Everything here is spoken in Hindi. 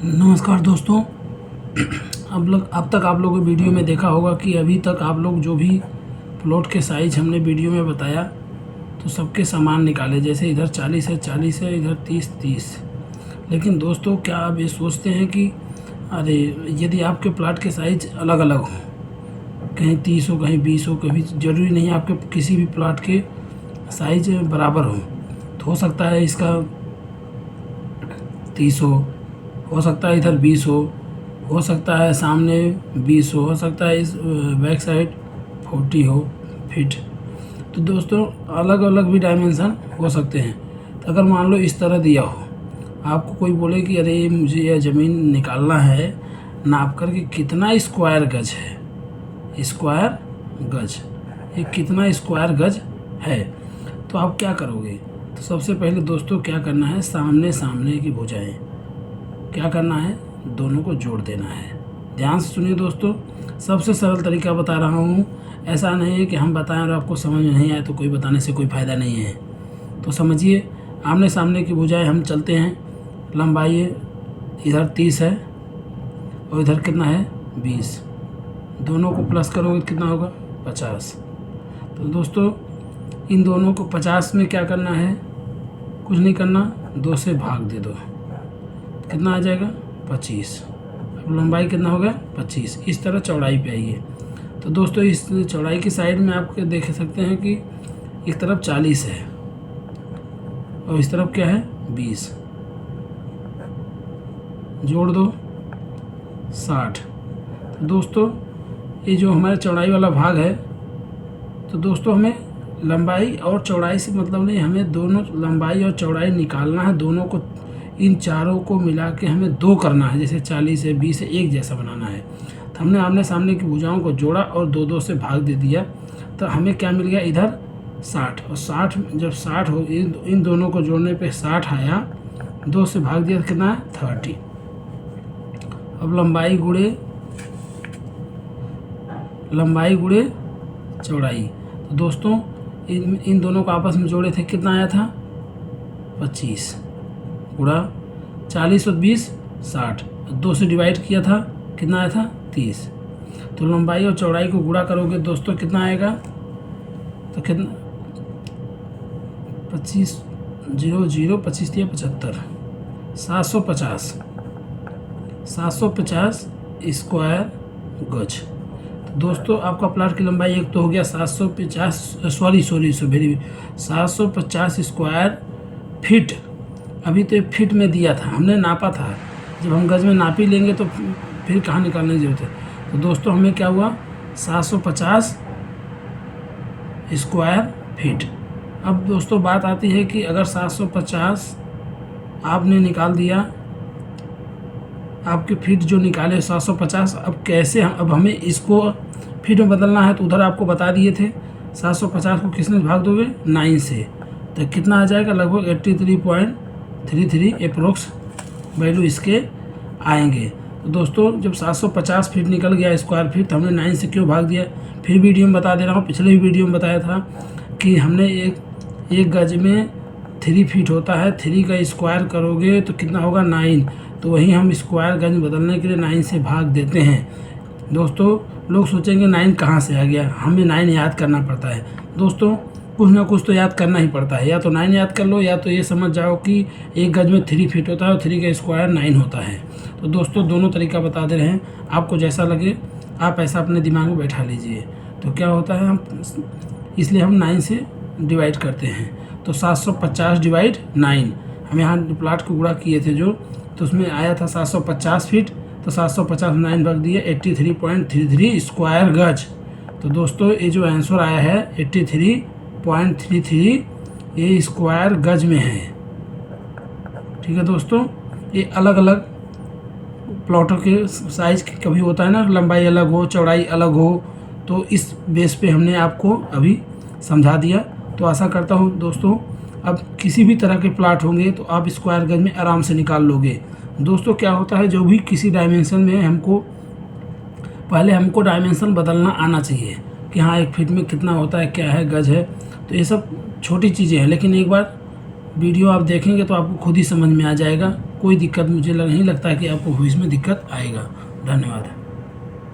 नमस्कार दोस्तों। अब तक आप लोगों ने वीडियो में देखा होगा कि अभी तक आप लोग जो भी प्लॉट के साइज हमने वीडियो में बताया तो सबके समान निकाले। जैसे इधर 40 है 40 है, इधर 30। लेकिन दोस्तों क्या आप ये सोचते हैं कि अरे यदि आपके प्लॉट के साइज अलग अलग हो, कहीं 30 हो कहीं 20 हो, कभी ज़रूरी नहीं आपके किसी भी प्लॉट के साइज बराबर हो सकता है इसका 30 हो सकता है इधर 20 हो सकता है सामने 20 हो सकता है इस बैक साइड 40 हो फीट। तो दोस्तों अलग अलग भी डायमेंशन हो सकते हैं। तो अगर मान लो इस तरह दिया हो, आपको कोई बोले कि अरे मुझे यह ज़मीन निकालना है, नाप कर कि कितना स्क्वायर गज है, स्क्वायर गज, ये कितना स्क्वायर गज है, तो आप क्या करोगे? तो सबसे पहले दोस्तों क्या करना है, सामने सामने की भुजाएं क्या करना है, दोनों को जोड़ देना है। ध्यान से सुनिए दोस्तों, सबसे सरल तरीका बता रहा हूँ। ऐसा नहीं है कि हम बताएं और आपको समझ में नहीं आए तो कोई बताने से कोई फ़ायदा नहीं है। तो समझिए, आमने सामने की भुजाएं हम चलते हैं। लंबाई इधर 30 है और इधर कितना है 20, दोनों को प्लस करोगे कितना होगा 50। तो दोस्तों इन दोनों को 50 में क्या करना है, कुछ नहीं करना, 2 से भाग दे दो, कितना आ जाएगा 25। अब लंबाई कितना हो गया 25। इस तरह चौड़ाई पे आइए। तो दोस्तों इस चौड़ाई की साइड में आप देख सकते हैं कि एक तरफ 40 है और इस तरफ क्या है 20, जोड़ दो 60। तो दोस्तों ये जो हमारे चौड़ाई वाला भाग है, तो दोस्तों हमें लंबाई और चौड़ाई से मतलब नहीं, हमें दोनों लंबाई और चौड़ाई निकालना है। दोनों को, इन चारों को मिला के हमें 2 करना है। जैसे 40 है 20 है, एक जैसा बनाना है। तो हमने आमने सामने की भुजाओं को जोड़ा और 2 से भाग दे दिया। तो हमें क्या मिल गया, इधर 60 और 60, जब 60 हो, इन दोनों को जोड़ने पे 60 आया, 2 से भाग दिया कितना है 30। अब लंबाई गुणे चौड़ाई। तो दोस्तों इन दोनों को आपस में जोड़े थे, कितना आया था 25 गुणा 40 और 20 60, 2 से डिवाइड किया था, कितना आया था 30। तो लंबाई और चौड़ाई को गुणा करोगे दोस्तों कितना आएगा, तो कितना 25 0 0 25 दिया 75, 750 स्क्वायर गज। तो दोस्तों आपका प्लॉट की लंबाई एक तो हो गया 750 स्क्वायर फीट। अभी तो फीट में दिया था, हमने नापा था। जब हम गज में नाप ही लेंगे तो फिर कहाँ निकालने की जरूरत है। तो दोस्तों हमें क्या हुआ 750 स्क्वायर फीट। अब दोस्तों बात आती है कि अगर 750 आपने निकाल दिया, आपके फीट जो निकाले 750, अब कैसे अब हमें इसको फीट में बदलना है। तो उधर आपको बता दिए थे 750 को किसने भाग दोगे 9 से, तो कितना आ जाएगा, लगभग 83.33 अप्रोक्स वैल्यू इसके आएंगे। तो दोस्तों जब 750 फीट निकल गया स्क्वायर फीट, तो हमने 9 से क्यों भाग दिया, फिर वीडियो में बता दे रहा हूँ। पिछले भी वीडियो में बताया था कि हमने एक गज में 3 फीट होता है, 3 का स्क्वायर करोगे तो कितना होगा 9। तो वहीं हम स्क्वायर गज बदलने के लिए 9 से भाग देते हैं। दोस्तों लोग सोचेंगे 9 कहाँ से आ गया, हमें 9 याद करना पड़ता है। दोस्तों कुछ ना कुछ तो याद करना ही पड़ता है, या तो 9 याद कर लो, या तो ये समझ जाओ कि एक गज में 3 फीट होता है और 3 का स्क्वायर 9 होता है। तो दोस्तों दोनों तरीका बता दे रहे हैं, आपको जैसा लगे आप ऐसा अपने दिमाग में बैठा लीजिए। तो क्या होता है, हम इसलिए हम 9 से डिवाइड करते हैं। तो 750 डिवाइड 9, हम यहाँ प्लाट को गुणा किए थे जो, तो उसमें आया था 750 फीट। तो 750 में 9 भाग दिए, 83.33 स्क्वायर गज। तो दोस्तों ये जो आंसर आया है 83.33, ये स्क्वायर गज में है। ठीक है दोस्तों, ये अलग अलग प्लॉटों के साइज कभी होता है ना, लंबाई अलग हो चौड़ाई अलग हो, तो इस बेस पे हमने आपको अभी समझा दिया। तो आशा करता हूँ दोस्तों अब किसी भी तरह के प्लॉट होंगे तो आप स्क्वायर गज में आराम से निकाल लोगे। दोस्तों क्या होता है, जो भी किसी डायमेंशन में हमको डायमेंशन बदलना आना चाहिए कि हाँ 1 फीट में कितना होता है, क्या है गज है। तो ये सब छोटी चीज़ें हैं, लेकिन एक बार वीडियो आप देखेंगे तो आपको खुद ही समझ में आ जाएगा। कोई दिक्कत मुझे नहीं लगता है कि आपको इसमें दिक्कत आएगा। धन्यवाद।